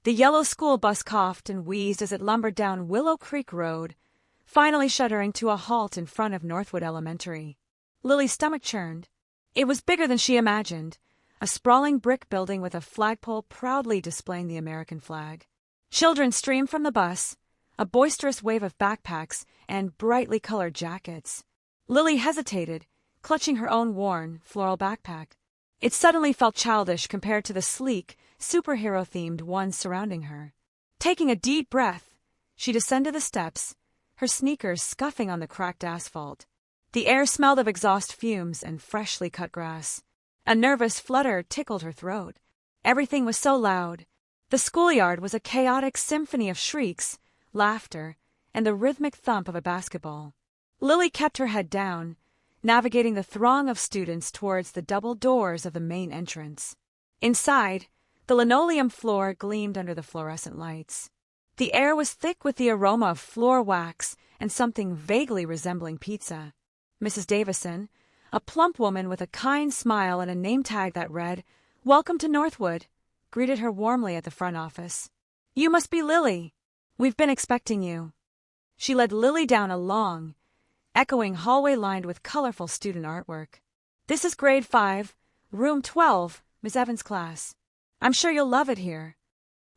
The yellow school bus coughed and wheezed as it lumbered down Willow Creek Road, finally shuddering to a halt in front of Northwood Elementary. Lily's stomach churned. It was bigger than she imagined, a sprawling brick building with a flagpole proudly displaying the American flag. Children streamed from the bus, a boisterous wave of backpacks and brightly colored jackets. Lily hesitated, clutching her own worn, floral backpack. It suddenly felt childish compared to the sleek, superhero-themed one surrounding her. Taking a deep breath, she descended the steps, her sneakers scuffing on the cracked asphalt. The air smelled of exhaust fumes and freshly cut grass. A nervous flutter tickled her throat. Everything was so loud. The schoolyard was a chaotic symphony of shrieks, laughter, and the rhythmic thump of a basketball. Lily kept her head down, navigating the throng of students towards the double doors of the main entrance. Inside, the linoleum floor gleamed under the fluorescent lights. The air was thick with the aroma of floor wax and something vaguely resembling pizza. Mrs. Davison, a plump woman with a kind smile and a name tag that read, "Welcome to Northwood," greeted her warmly at the front office. "You must be Lily. We've been expecting you." She led Lily down a long, echoing hallway lined with colorful student artwork. "This is grade 5, room 12, Miss Evans' class. I'm sure you'll love it here."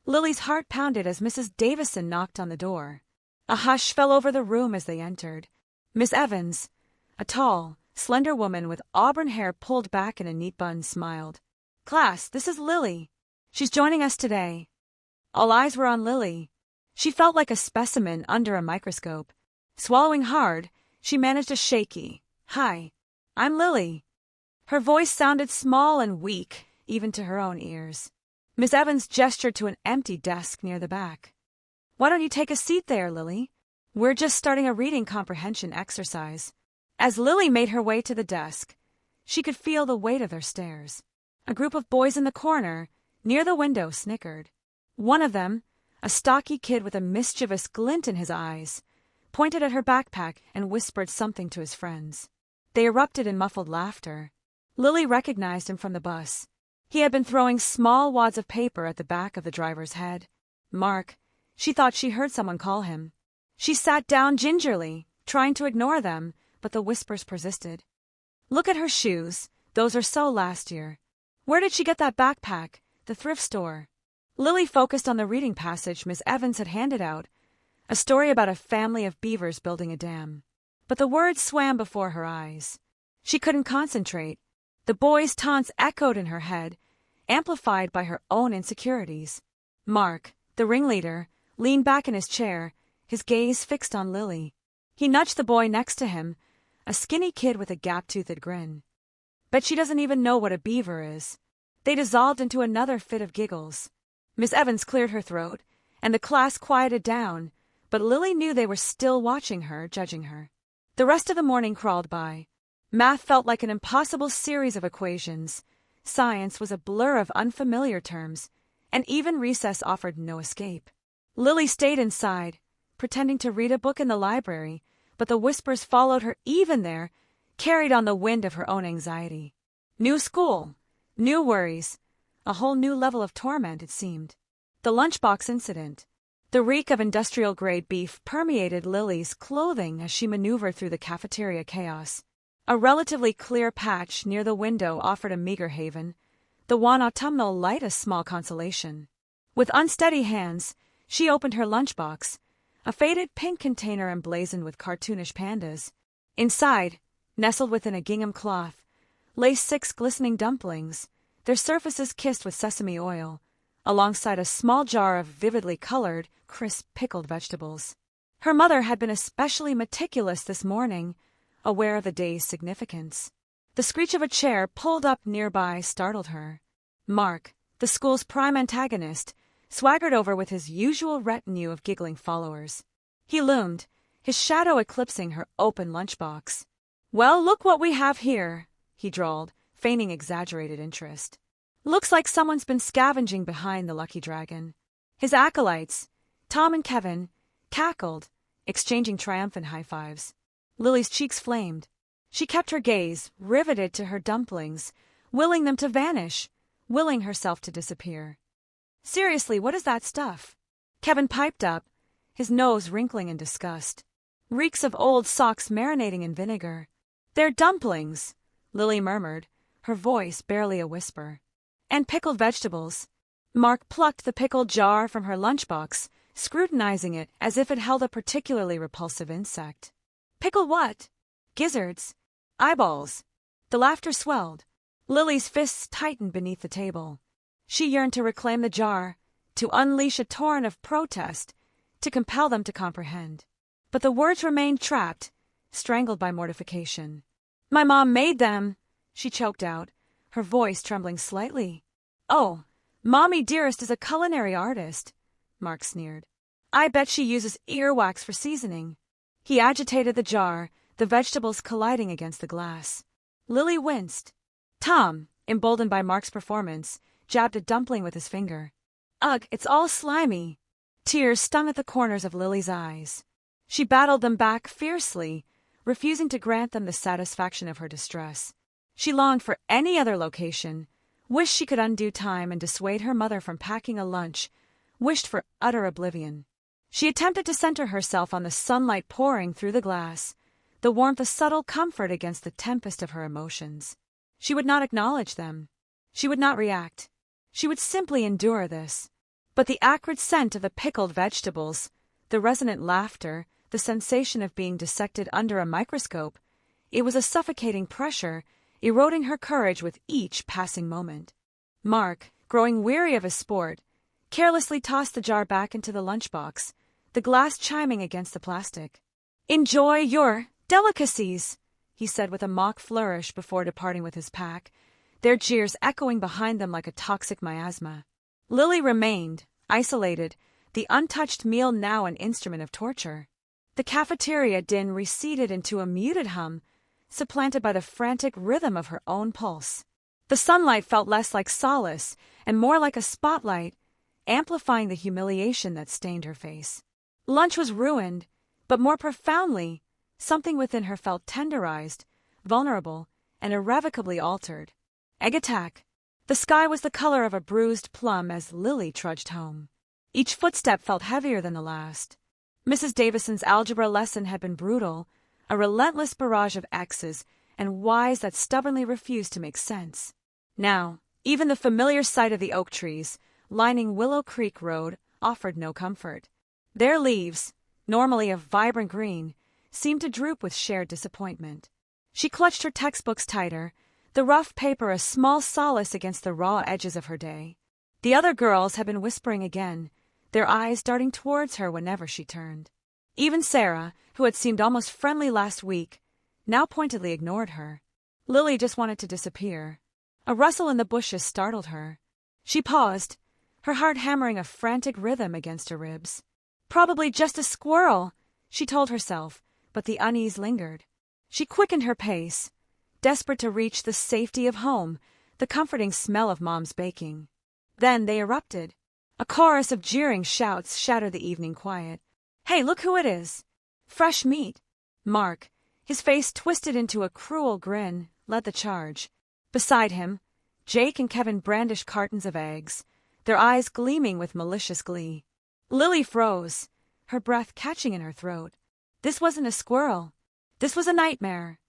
Lily's heart pounded as Mrs. Davison knocked on the door. A hush fell over the room as they entered. Miss Evans, a tall, slender woman with auburn hair pulled back in a neat bun, smiled. "Class, this is Lily. She's joining us today." All eyes were on Lily. She felt like a specimen under a microscope. Swallowing hard, she managed a shaky, "Hi, I'm Lily." Her voice sounded small and weak, even to her own ears. Miss Evans gestured to an empty desk near the back. "Why don't you take a seat there, Lily? We're just starting a reading comprehension exercise." As Lily made her way to the desk, she could feel the weight of their stares. A group of boys in the corner, near the window, snickered. One of them, a stocky kid with a mischievous glint in his eyes, pointed at her backpack and whispered something to his friends. They erupted in muffled laughter. Lily recognized him from the bus. He had been throwing small wads of paper at the back of the driver's head. "Mark," she thought she heard someone call him. She sat down gingerly, trying to ignore them, but the whispers persisted. "Look at her shoes. Those are so last year. Where did she get that backpack? The thrift store." Lily focused on the reading passage Miss Evans had handed out, a story about a family of beavers building a dam. But the words swam before her eyes. She couldn't concentrate. The boys' taunts echoed in her head, amplified by her own insecurities. Mark, the ringleader, leaned back in his chair, his gaze fixed on Lily. He nudged the boy next to him, a skinny kid with a gap-toothed grin. "Bet she doesn't even know what a beaver is." They dissolved into another fit of giggles. Miss Evans cleared her throat, and the class quieted down, but Lily knew they were still watching her, judging her. The rest of the morning crawled by. Math felt like an impossible series of equations. Science was a blur of unfamiliar terms, and even recess offered no escape. Lily stayed inside, pretending to read a book in the library, but the whispers followed her even there, carried on the wind of her own anxiety. New school, new worries, a whole new level of torment, it seemed. The lunchbox incident. The reek of industrial-grade beef permeated Lily's clothing as she maneuvered through the cafeteria chaos. A relatively clear patch near the window offered a meager haven, the wan autumnal light a small consolation. With unsteady hands, she opened her lunchbox, a faded pink container emblazoned with cartoonish pandas. Inside, nestled within a gingham cloth, lay 6 glistening dumplings, their surfaces kissed with sesame oil, alongside a small jar of vividly colored, crisp pickled vegetables. Her mother had been especially meticulous this morning, aware of the day's significance. The screech of a chair pulled up nearby startled her. Mark, the school's prime antagonist, swaggered over with his usual retinue of giggling followers. He loomed, his shadow eclipsing her open lunchbox. "Well, look what we have here," he drawled, feigning exaggerated interest. "Looks like someone's been scavenging behind the lucky dragon." His acolytes, Tom and Kevin, cackled, exchanging triumphant high-fives. Lily's cheeks flamed. She kept her gaze riveted to her dumplings, willing them to vanish, willing herself to disappear. Seriously, what is that stuff? Kevin piped up, his nose wrinkling in disgust. Reeks of old socks marinating in vinegar. They're dumplings, Lily murmured, her voice barely a whisper. And pickled vegetables. Mark plucked the pickled jar from her lunchbox, scrutinizing it as if it held a particularly repulsive insect. Pickle what? Gizzards. Eyeballs. The laughter swelled. Lily's fists tightened beneath the table. She yearned to reclaim the jar, to unleash a torrent of protest, to compel them to comprehend. But the words remained trapped, strangled by mortification. My mom made them, she choked out, her voice trembling slightly. Oh, Mommy Dearest is a culinary artist, Mark sneered. I bet she uses earwax for seasoning. He agitated the jar, the vegetables colliding against the glass. Lily winced. Tom, emboldened by Mark's performance, jabbed a dumpling with his finger. Ugh, it's all slimy. Tears stung at the corners of Lily's eyes. She battled them back fiercely, refusing to grant them the satisfaction of her distress. She longed for any other location, wished she could undo time and dissuade her mother from packing a lunch, wished for utter oblivion. She attempted to center herself on the sunlight pouring through the glass, the warmth a subtle comfort against the tempest of her emotions. She would not acknowledge them. She would not react. She would simply endure this. But the acrid scent of the pickled vegetables, the resonant laughter, the sensation of being dissected under a microscope, it was a suffocating pressure, eroding her courage with each passing moment. Mark, growing weary of his sport, carelessly tossed the jar back into the lunchbox, the glass chiming against the plastic. Enjoy your delicacies, he said with a mock flourish before departing with his pack, their jeers echoing behind them like a toxic miasma. Lily remained, isolated, the untouched meal now an instrument of torture. The cafeteria din receded into a muted hum, supplanted by the frantic rhythm of her own pulse. The sunlight felt less like solace and more like a spotlight, amplifying the humiliation that stained her face. Lunch was ruined, but more profoundly, something within her felt tenderized, vulnerable, and irrevocably altered. Egg attack. The sky was the color of a bruised plum as Lily trudged home. Each footstep felt heavier than the last. Mrs. Davison's algebra lesson had been brutal, a relentless barrage of X's and Y's that stubbornly refused to make sense. Now, even the familiar sight of the oak trees, lining Willow Creek Road, offered no comfort. Their leaves, normally of vibrant green, seemed to droop with shared disappointment. She clutched her textbooks tighter, the rough paper a small solace against the raw edges of her day. The other girls had been whispering again, their eyes darting towards her whenever she turned. Even Sarah, who had seemed almost friendly last week, now pointedly ignored her. Lily just wanted to disappear. A rustle in the bushes startled her. She paused, her heart hammering a frantic rhythm against her ribs. Probably just a squirrel, she told herself, but the unease lingered. She quickened her pace, desperate to reach the safety of home, the comforting smell of Mom's baking. Then they erupted. A chorus of jeering shouts shattered the evening quiet. Hey, look who it is! Fresh meat! Mark, his face twisted into a cruel grin, led the charge. Beside him, Jake and Kevin brandished cartons of eggs, their eyes gleaming with malicious glee. Lily froze, her breath catching in her throat. This wasn't a squirrel. This was a nightmare.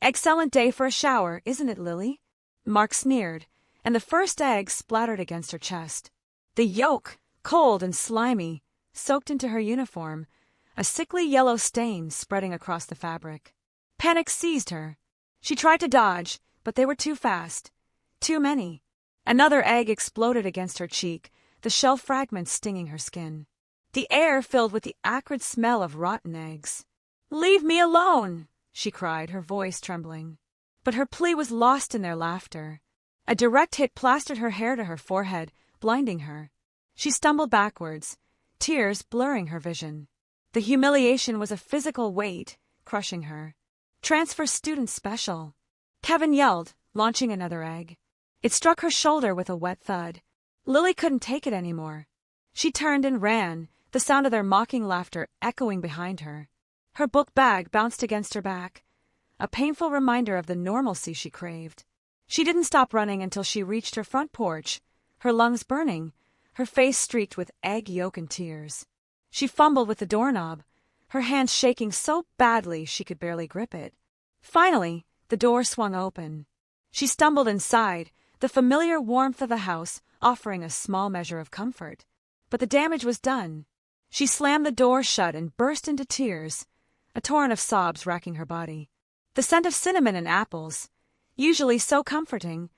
Excellent day for a shower, isn't it, Lily? Mark sneered, and the first egg splattered against her chest. The yolk, cold and slimy, soaked into her uniform, a sickly yellow stain spreading across the fabric. Panic seized her. She tried to dodge, but they were too fast. Too many. Another egg exploded against her cheek, the shell fragments stinging her skin. The air filled with the acrid smell of rotten eggs. "Leave me alone!" she cried, her voice trembling. But her plea was lost in their laughter. A direct hit plastered her hair to her forehead, blinding her. She stumbled backwards, tears blurring her vision. The humiliation was a physical weight, crushing her. Transfer student special. Kevin yelled, launching another egg. It struck her shoulder with a wet thud. Lily couldn't take it anymore. She turned and ran, the sound of their mocking laughter echoing behind her. Her book bag bounced against her back, a painful reminder of the normalcy she craved. She didn't stop running until she reached her front porch, her lungs burning, her face streaked with egg yolk and tears. She fumbled with the doorknob, her hands shaking so badly she could barely grip it. Finally, the door swung open. She stumbled inside, the familiar warmth of the house offering a small measure of comfort. But the damage was done. She slammed the door shut and burst into tears, a torrent of sobs racking her body. The scent of cinnamon and apples, usually so comforting,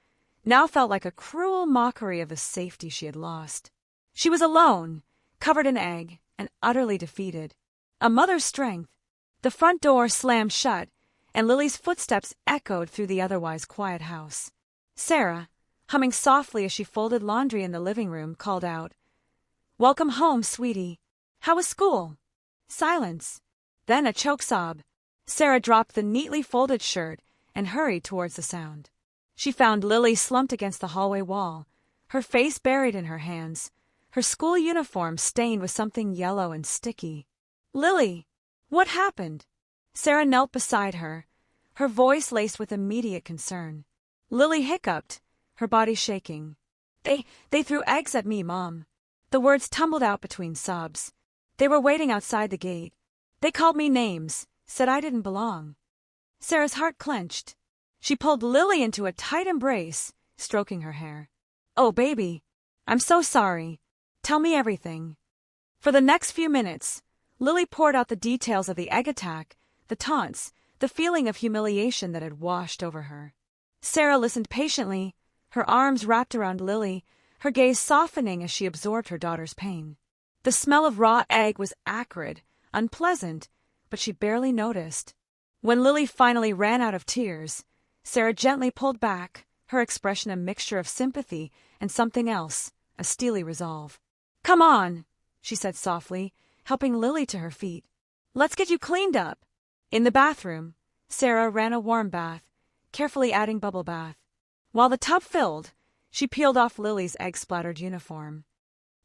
now felt like a cruel mockery of the safety she had lost. She was alone, covered in egg, and utterly defeated. A mother's strength. The front door slammed shut, and Lily's footsteps echoed through the otherwise quiet house. Sarah, humming softly as she folded laundry in the living room, called out, "Welcome home, sweetie. How was school?" Silence. Then a choke sob. Sarah dropped the neatly folded shirt and hurried towards the sound. She found Lily slumped against the hallway wall, her face buried in her hands, her school uniform stained with something yellow and sticky. "Lily, what happened?" Sarah knelt beside her, her voice laced with immediate concern. Lily hiccuped, her body shaking. They threw eggs at me, Mom." The words tumbled out between sobs. "They were waiting outside the gate. They called me names, said I didn't belong." Sarah's heart clenched. She pulled Lily into a tight embrace, stroking her hair. "Oh, baby, I'm so sorry. Tell me everything." For the next few minutes, Lily poured out the details of the egg attack, the taunts, the feeling of humiliation that had washed over her. Sarah listened patiently, her arms wrapped around Lily, her gaze softening as she absorbed her daughter's pain. The smell of raw egg was acrid, unpleasant, but she barely noticed. When Lily finally ran out of tears, Sarah gently pulled back, her expression a mixture of sympathy and something else, a steely resolve. "Come on," she said softly, helping Lily to her feet. "Let's get you cleaned up." In the bathroom, Sarah ran a warm bath, carefully adding bubble bath. While the tub filled, she peeled off Lily's egg-splattered uniform.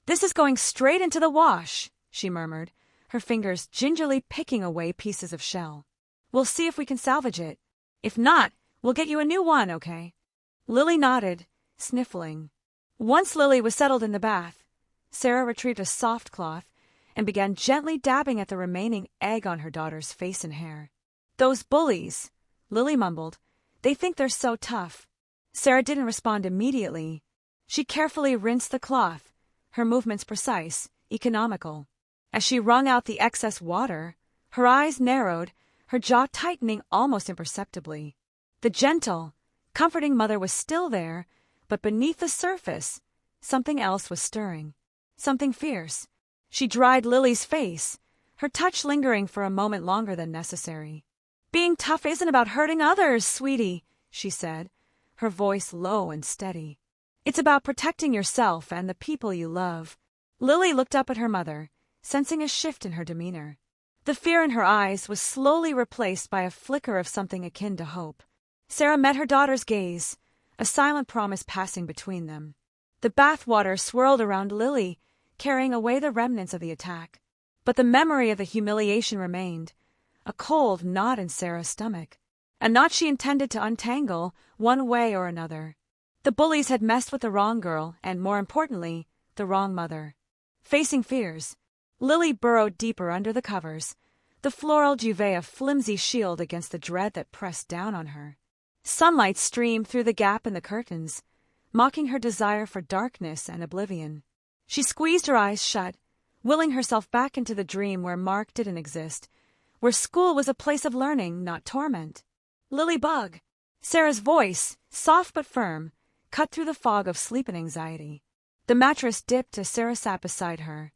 "This is going straight into the wash," she murmured, her fingers gingerly picking away pieces of shell. "We'll see if we can salvage it. If not, we'll get you a new one, okay?" Lily nodded, sniffling. Once Lily was settled in the bath, Sarah retrieved a soft cloth and began gently dabbing at the remaining egg on her daughter's face and hair. "Those bullies," Lily mumbled. "They think they're so tough." Sarah didn't respond immediately. She carefully rinsed the cloth, her movements precise, economical. As she wrung out the excess water, her eyes narrowed, her jaw tightening almost imperceptibly. The gentle, comforting mother was still there, but beneath the surface, something else was stirring. Something fierce. She dried Lily's face, her touch lingering for a moment longer than necessary. "Being tough isn't about hurting others, sweetie," she said, her voice low and steady. "It's about protecting yourself and the people you love." Lily looked up at her mother, sensing a shift in her demeanor. The fear in her eyes was slowly replaced by a flicker of something akin to hope. Sarah met her daughter's gaze, a silent promise passing between them. The bathwater swirled around Lily, carrying away the remnants of the attack. But the memory of the humiliation remained, a cold knot in Sarah's stomach, a knot she intended to untangle one way or another. The bullies had messed with the wrong girl and, more importantly, the wrong mother. Facing fears, Lily burrowed deeper under the covers, the floral duvet a flimsy shield against the dread that pressed down on her. Sunlight streamed through the gap in the curtains, mocking her desire for darkness and oblivion. She squeezed her eyes shut, willing herself back into the dream where Mark didn't exist, where school was a place of learning, not torment. "Lily Bug," Sarah's voice, soft but firm, cut through the fog of sleep and anxiety. The mattress dipped as Sarah sat beside her.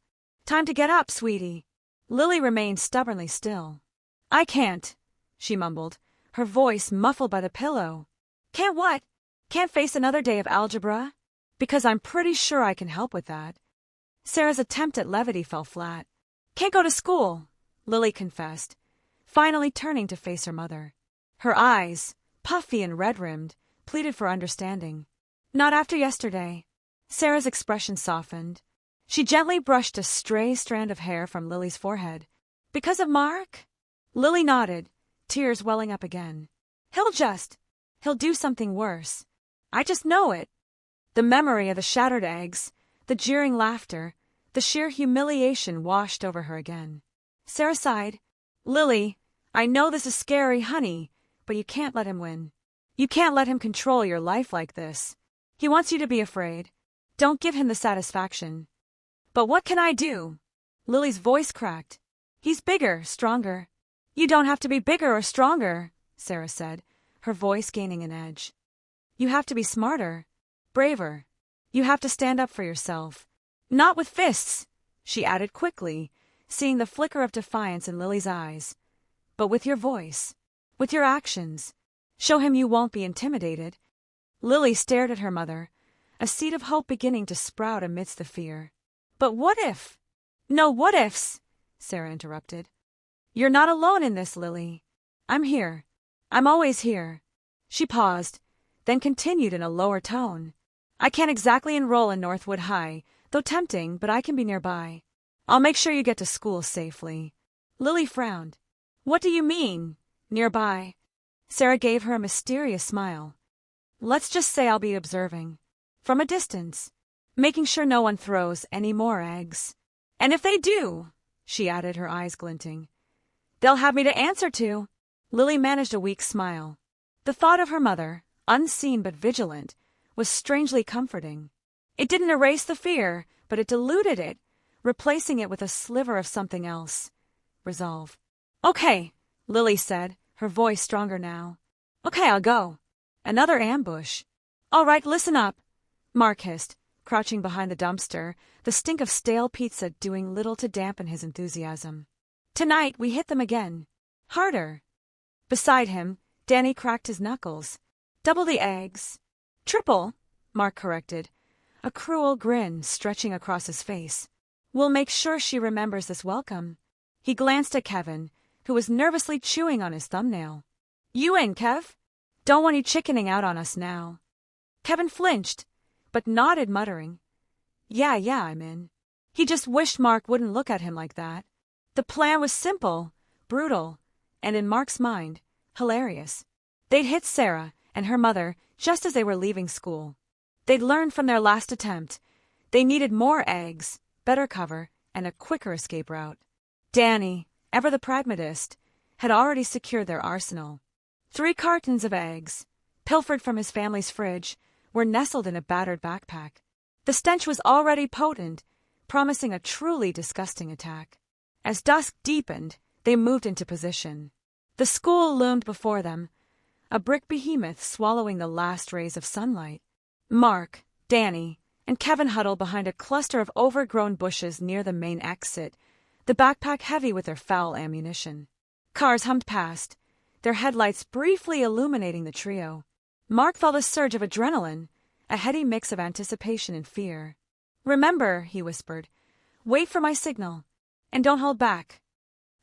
"Time to get up, sweetie." Lily remained stubbornly still. "I can't," she mumbled, her voice muffled by the pillow. "Can't what? Can't face another day of algebra? Because I'm pretty sure I can help with that." Sarah's attempt at levity fell flat. "Can't go to school," Lily confessed, finally turning to face her mother. Her eyes, puffy and red-rimmed, pleaded for understanding. "Not after yesterday." Sarah's expression softened. She gently brushed a stray strand of hair from Lily's forehead. "Because of Mark?" Lily nodded, tears welling up again. He'll do something worse. I just know it." The memory of the shattered eggs, The jeering laughter, the sheer humiliation washed over her again. Sarah sighed. Lily, I know this is scary, honey, but you can't let him win. You can't let him control your life like this. He wants you to be afraid. Don't give him the satisfaction. But what can I do? Lily's voice cracked. He's bigger, stronger. You don't have to be bigger or stronger, Sarah said, her voice gaining an edge. You have to be smarter, braver. You have to stand up for yourself. Not with fists, she added quickly, seeing the flicker of defiance in Lily's eyes. But with your voice, with your actions. Show him you won't be intimidated. Lily stared at her mother, a seed of hope beginning to sprout amidst the fear. But what if? No what ifs, Sarah interrupted. You're not alone in this, Lily. I'm here. I'm always here. She paused, then continued in a lower tone. I can't exactly enroll in Northwood High, though tempting, but I can be nearby. I'll make sure you get to school safely. Lily frowned. What do you mean, nearby? Sarah gave her a mysterious smile. Let's just say I'll be observing. From a distance. Making sure no one throws any more eggs. And if they do, she added, her eyes glinting, they'll have me to answer to. Lily managed a weak smile. The thought of her mother, unseen but vigilant, was strangely comforting. It didn't erase the fear, but it diluted it, replacing it with a sliver of something else. Resolve. Okay, Lily said, her voice stronger now. Okay, I'll go. Another ambush. All right, listen up, Mark hissed, crouching behind the dumpster, the stink of stale pizza doing little to dampen his enthusiasm. Tonight we hit them again. Harder. Beside him, Danny cracked his knuckles. Double the eggs. Triple, Mark corrected, a cruel grin stretching across his face. We'll make sure she remembers this welcome. He glanced at Kevin, who was nervously chewing on his thumbnail. You in, Kev? Don't want you chickening out on us now. Kevin flinched, but nodded, muttering, Yeah, I'm in. He just wished Mark wouldn't look at him like that. The plan was simple, brutal, and in Mark's mind, hilarious. They'd hit Sarah and her mother just as they were leaving school. They'd learned from their last attempt. They needed more eggs, better cover, and a quicker escape route. Danny, ever the pragmatist, had already secured their arsenal. 3 cartons of eggs, pilfered from his family's fridge, were nestled in a battered backpack. The stench was already potent, promising a truly disgusting attack. As dusk deepened, they moved into position. The school loomed before them, a brick behemoth swallowing the last rays of sunlight. Mark, Danny, and Kevin huddled behind a cluster of overgrown bushes near the main exit, the backpack heavy with their foul ammunition. Cars hummed past, their headlights briefly illuminating the trio. Mark felt a surge of adrenaline, a heady mix of anticipation and fear. Remember, he whispered, wait for my signal, and don't hold back.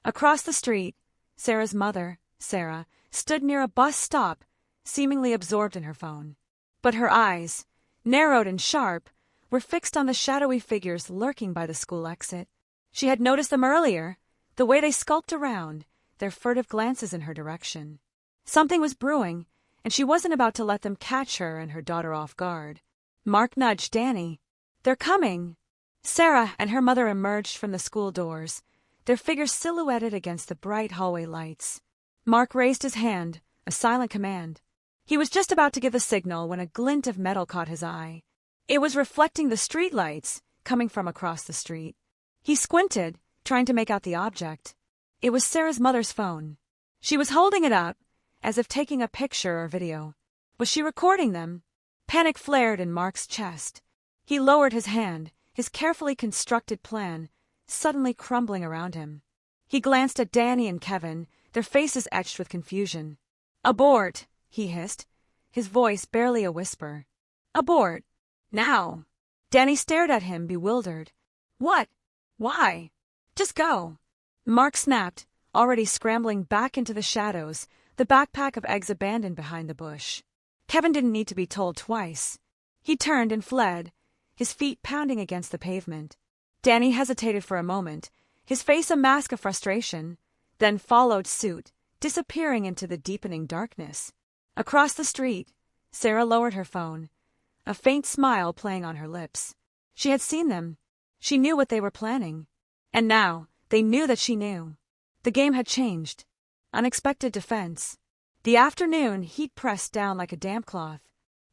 Across the street, Sarah's mother, Sarah, stood near a bus stop, seemingly absorbed in her phone. But her eyes, narrowed and sharp, were fixed on the shadowy figures lurking by the school exit. She had noticed them earlier, the way they skulked around, their furtive glances in her direction. Something was brewing, and she wasn't about to let them catch her and her daughter off guard. Mark nudged Danny. They're coming. Sarah and her mother emerged from the school doors, their figures silhouetted against the bright hallway lights. Mark raised his hand, a silent command. He was just about to give the signal when a glint of metal caught his eye. It was reflecting the street lights coming from across the street. He squinted, trying to make out the object. It was Sarah's mother's phone. She was holding it up, as if taking a picture or video. Was she recording them? Panic flared in Mark's chest. He lowered his hand, his carefully constructed plan suddenly crumbling around him. He glanced at Danny and Kevin, their faces etched with confusion. Abort, he hissed, his voice barely a whisper. Abort. Now. Danny stared at him, bewildered. What? Why? Just go. Mark snapped, already scrambling back into the shadows, the backpack of eggs abandoned behind the bush. Kevin didn't need to be told twice. He turned and fled, his feet pounding against the pavement. Danny hesitated for a moment, his face a mask of frustration, then followed suit, disappearing into the deepening darkness. Across the street, Sarah lowered her phone, a faint smile playing on her lips. She had seen them. She knew what they were planning. And now, they knew that she knew. The game had changed. Unexpected defense. The afternoon heat pressed down like a damp cloth.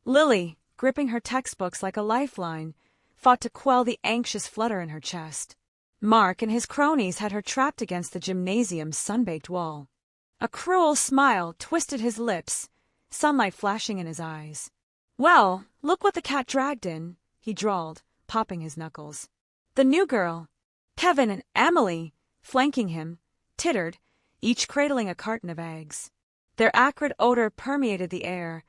Lily, gripping her textbooks like a lifeline, fought to quell the anxious flutter in her chest. Mark and his cronies had her trapped against the gymnasium's sun-baked wall. A cruel smile twisted his lips, sunlight flashing in his eyes. "Well, look what the cat dragged in," he drawled, popping his knuckles. The new girl, Kevin and Emily, flanking him, tittered, each cradling a carton of eggs. Their acrid odor permeated the air,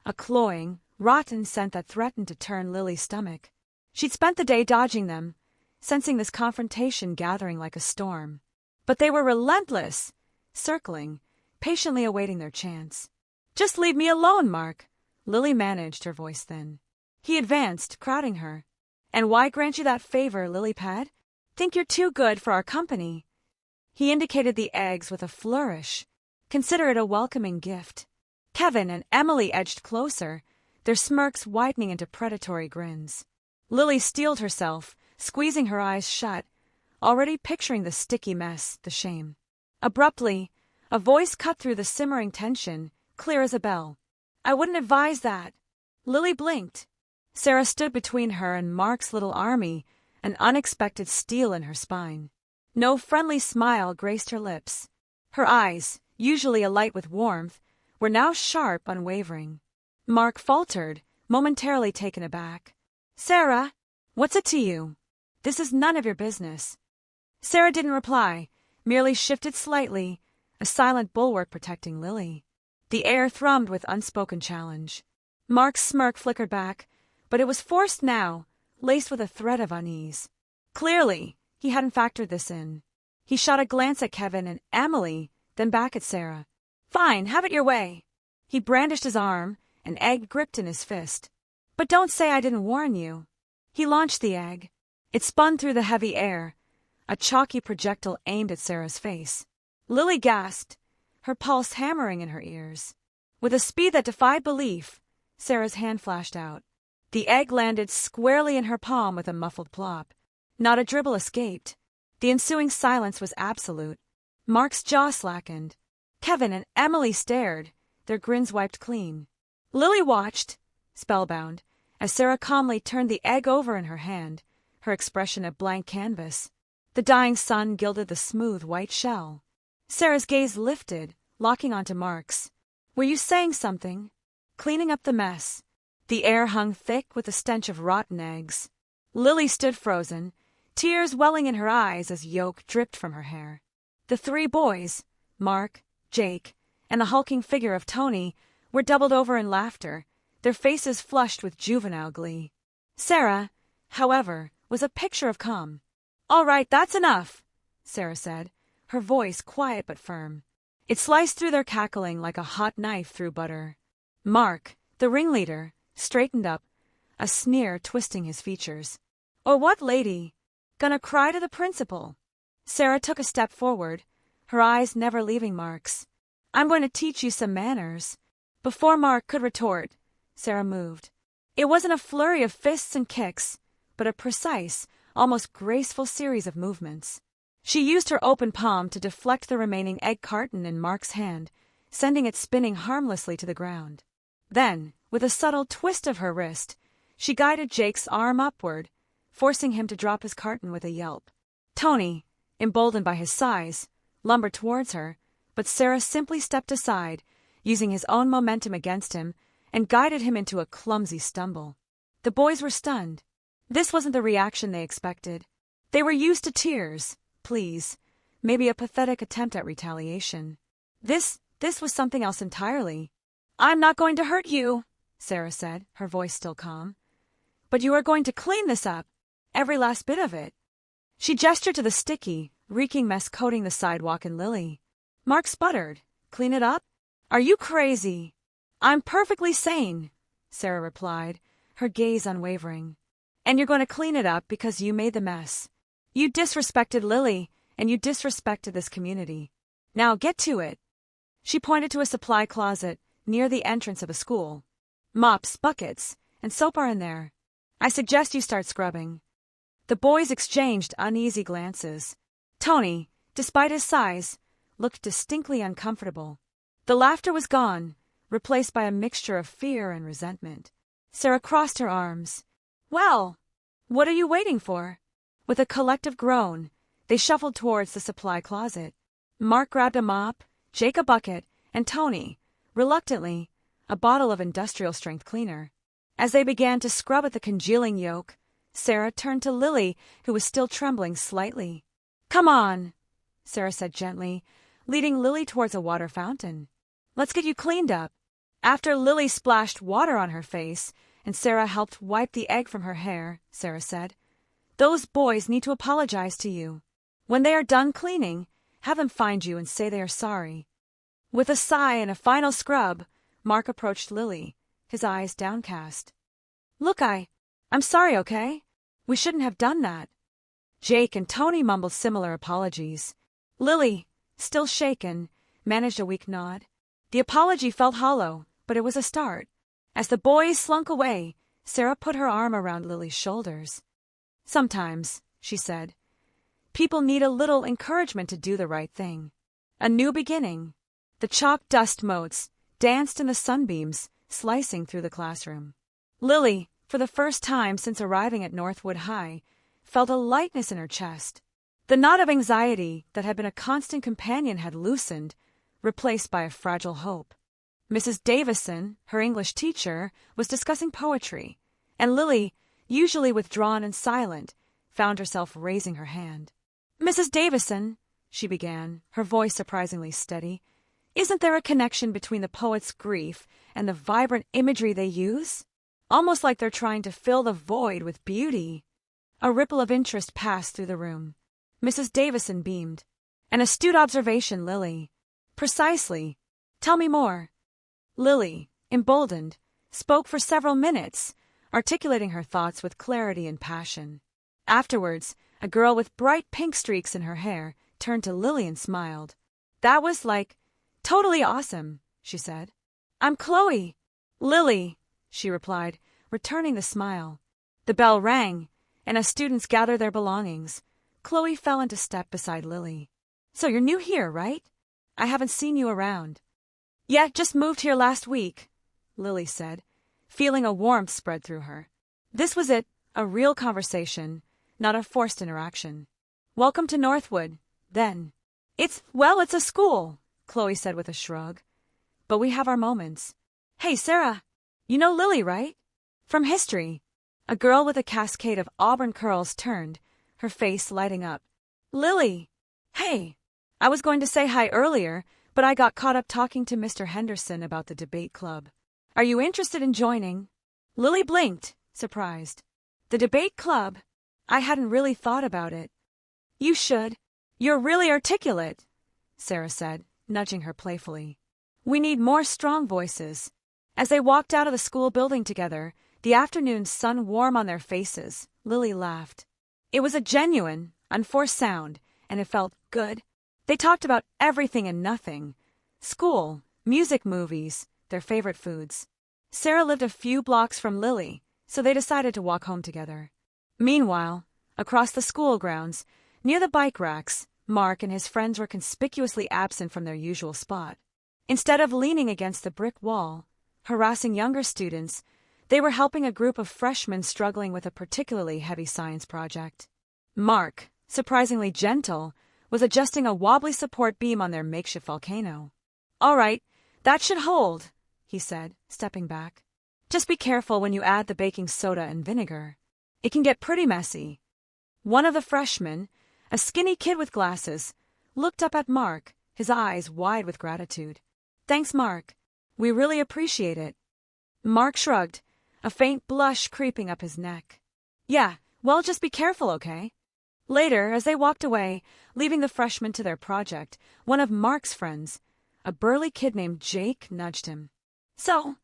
a cloying, rotten scent that threatened to turn Lily's stomach. She'd spent the day dodging them, sensing this confrontation gathering like a storm. But they were relentless, circling, patiently awaiting their chance. "Just leave me alone, Mark," Lily managed, her voice thin. He advanced, crowding her. "And why grant you that favor, lily pad? Think you're too good for our company." He indicated the eggs with a flourish. Consider it a welcoming gift. Kevin and Emily edged closer, their smirks widening into predatory grins. Lily steeled herself, squeezing her eyes shut, already picturing the sticky mess, the shame. Abruptly, a voice cut through the simmering tension, clear as a bell. "I wouldn't advise that." Lily blinked. Sarah stood between her and Mark's little army, an unexpected steel in her spine. No friendly smile graced her lips. Her eyes, usually alight with warmth, were now sharp, unwavering. Mark faltered, momentarily taken aback. "Sarah, what's it to you? This is none of your business." Sarah didn't reply, merely shifted slightly, a silent bulwark protecting Lily. The air thrummed with unspoken challenge. Mark's smirk flickered back, but it was forced now, laced with a thread of unease. Clearly, he hadn't factored this in. He shot a glance at Kevin and Emily, then back at Sarah. "Fine, have it your way." He brandished his arm, an egg gripped in his fist. "But don't say I didn't warn you." He launched the egg. It spun through the heavy air, a chalky projectile aimed at Sarah's face. Lily gasped, her pulse hammering in her ears. With a speed that defied belief, Sarah's hand flashed out. The egg landed squarely in her palm with a muffled plop. Not a dribble escaped. The ensuing silence was absolute. Mark's jaw slackened. Kevin and Emily stared, their grins wiped clean. Lily watched, spellbound, as Sarah calmly turned the egg over in her hand, her expression a blank canvas. The dying sun gilded the smooth white shell. Sarah's gaze lifted, locking onto Mark's. "Were you saying something?" "Cleaning up the mess." The air hung thick with the stench of rotten eggs. Lily stood frozen, tears welling in her eyes as yolk dripped from her hair. The three boys, Mark, Jake, and the hulking figure of Tony, were doubled over in laughter, their faces flushed with juvenile glee. Sarah, however, was a picture of calm. "All right, that's enough," Sarah said, her voice quiet but firm. It sliced through their cackling like a hot knife through butter. Mark, the ringleader, straightened up, a sneer twisting his features. "Or what, lady? Gonna cry to the principal?" Sarah took a step forward, her eyes never leaving Mark's. "I'm going to teach you some manners." Before Mark could retort, Sarah moved. It wasn't a flurry of fists and kicks, but a precise, almost graceful series of movements. She used her open palm to deflect the remaining egg carton in Mark's hand, sending it spinning harmlessly to the ground. Then, with a subtle twist of her wrist, she guided Jake's arm upward, forcing him to drop his carton with a yelp. Tony, emboldened by his size, lumbered towards her, but Sarah simply stepped aside, using his own momentum against him, and guided him into a clumsy stumble. The boys were stunned. This wasn't the reaction they expected. They were used to tears, pleas, maybe a pathetic attempt at retaliation. This was something else entirely. "I'm not going to hurt you," Sarah said, her voice still calm. "But you are going to clean this up, every last bit of it." She gestured to the sticky, reeking mess coating the sidewalk and Lily. Mark sputtered. "Clean it up? Are you crazy?" "I'm perfectly sane," Sarah replied, her gaze unwavering. "And you're going to clean it up because you made the mess. You disrespected Lily, and you disrespected this community. Now get to it." She pointed to a supply closet near the entrance of a school. "Mops, buckets, and soap are in there." I suggest you start scrubbing. The boys exchanged uneasy glances. Tony, despite his size, looked distinctly uncomfortable. The laughter was gone, replaced by a mixture of fear and resentment. Sarah crossed her arms. Well, what are you waiting for? With a collective groan, they shuffled towards the supply closet. Mark grabbed a mop, Jake a bucket, and Tony, reluctantly, a bottle of industrial-strength cleaner. As they began to scrub at the congealing yolk, Sarah turned to Lily, who was still trembling slightly. Come on, Sarah said gently, leading Lily towards a water fountain. Let's get you cleaned up. After Lily splashed water on her face and Sarah helped wipe the egg from her hair, Sarah said, those boys need to apologize to you. When they are done cleaning, have them find you and say they are sorry. With a sigh and a final scrub, Mark approached Lily, his eyes downcast. Look, I'm sorry, okay? We shouldn't have done that. Jake and Tony mumbled similar apologies. Lily, still shaken, managed a weak nod. The apology felt hollow, but it was a start. As the boys slunk away, Sarah put her arm around Lily's shoulders. Sometimes, she said, people need a little encouragement to do the right thing. A new beginning. The chalk dust motes danced in the sunbeams, slicing through the classroom. Lily, for the first time since arriving at Northwood High, felt a lightness in her chest. The knot of anxiety that had been a constant companion had loosened, replaced by a fragile hope. Mrs. Davison, her English teacher, was discussing poetry, and Lily, usually withdrawn and silent, found herself raising her hand. Mrs. Davison, she began, her voice surprisingly steady, isn't there a connection between the poet's grief and the vibrant imagery they use? Almost like they're trying to fill the void with beauty. A ripple of interest passed through the room. Mrs. Davison beamed. An astute observation, Lily. Precisely. Tell me more. Lily, emboldened, spoke for several minutes, articulating her thoughts with clarity and passion. Afterwards, a girl with bright pink streaks in her hair turned to Lily and smiled. That was totally awesome, she said. I'm Chloe. Lily, she replied, returning the smile. The bell rang, and as students gathered their belongings, Chloe fell into step beside Lily. So you're new here, right? I haven't seen you around. Yeah, just moved here last week, Lily said, feeling a warmth spread through her. This was it, a real conversation, not a forced interaction. Welcome to Northwood, then. It's a school, Chloe said with a shrug. But we have our moments. Hey, Sarah, you know Lily, right? From history. A girl with a cascade of auburn curls turned, her face lighting up. Lily! Hey! I was going to say hi earlier, but I got caught up talking to Mr. Henderson about the debate club. Are you interested in joining? Lily blinked, surprised. The debate club? I hadn't really thought about it. You should. You're really articulate, Sarah said, nudging her playfully. We need more strong voices. As they walked out of the school building together, the afternoon sun warm on their faces, Lily laughed. It was a genuine, unforced sound, and it felt good. They talked about everything and nothing. School, music, movies, their favorite foods. Sarah lived a few blocks from Lily, so they decided to walk home together. Meanwhile, across the school grounds, near the bike racks, Mark and his friends were conspicuously absent from their usual spot. Instead of leaning against the brick wall, harassing younger students, they were helping a group of freshmen struggling with a particularly heavy science project. Mark, surprisingly gentle, was adjusting a wobbly support beam on their makeshift volcano. All right, that should hold, he said, stepping back. Just be careful when you add the baking soda and vinegar. It can get pretty messy. One of the freshmen, a skinny kid with glasses, looked up at Mark, his eyes wide with gratitude. Thanks, Mark. We really appreciate it. Mark shrugged, a faint blush creeping up his neck. Yeah, well, just be careful, okay? Later, as they walked away, leaving the freshmen to their project, one of Mark's friends, a burly kid named Jake, nudged him. So,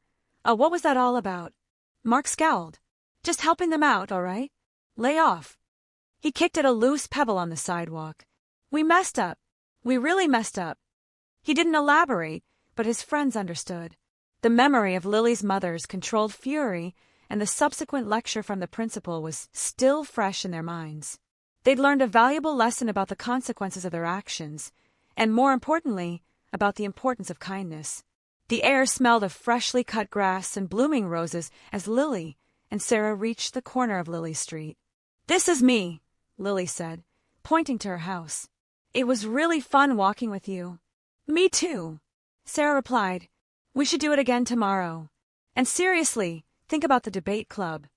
what was that all about? Mark scowled. Just helping them out, all right? Lay off. He kicked at a loose pebble on the sidewalk. We messed up. We really messed up. He didn't elaborate, but his friends understood. The memory of Lily's mother's controlled fury and the subsequent lecture from the principal was still fresh in their minds. They'd learned a valuable lesson about the consequences of their actions, and more importantly, about the importance of kindness. The air smelled of freshly cut grass and blooming roses as Lily and Sarah reached the corner of Lily Street. "This is me," Lily said, pointing to her house. "It was really fun walking with you." "Me too," Sarah replied. "We should do it again tomorrow. And seriously, think about the debate club.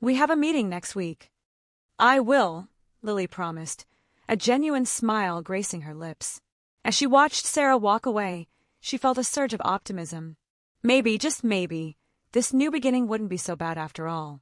We have a meeting next week." "I will," Lily promised, a genuine smile gracing her lips. As she watched Sarah walk away, she felt a surge of optimism. Maybe, just maybe, this new beginning wouldn't be so bad after all.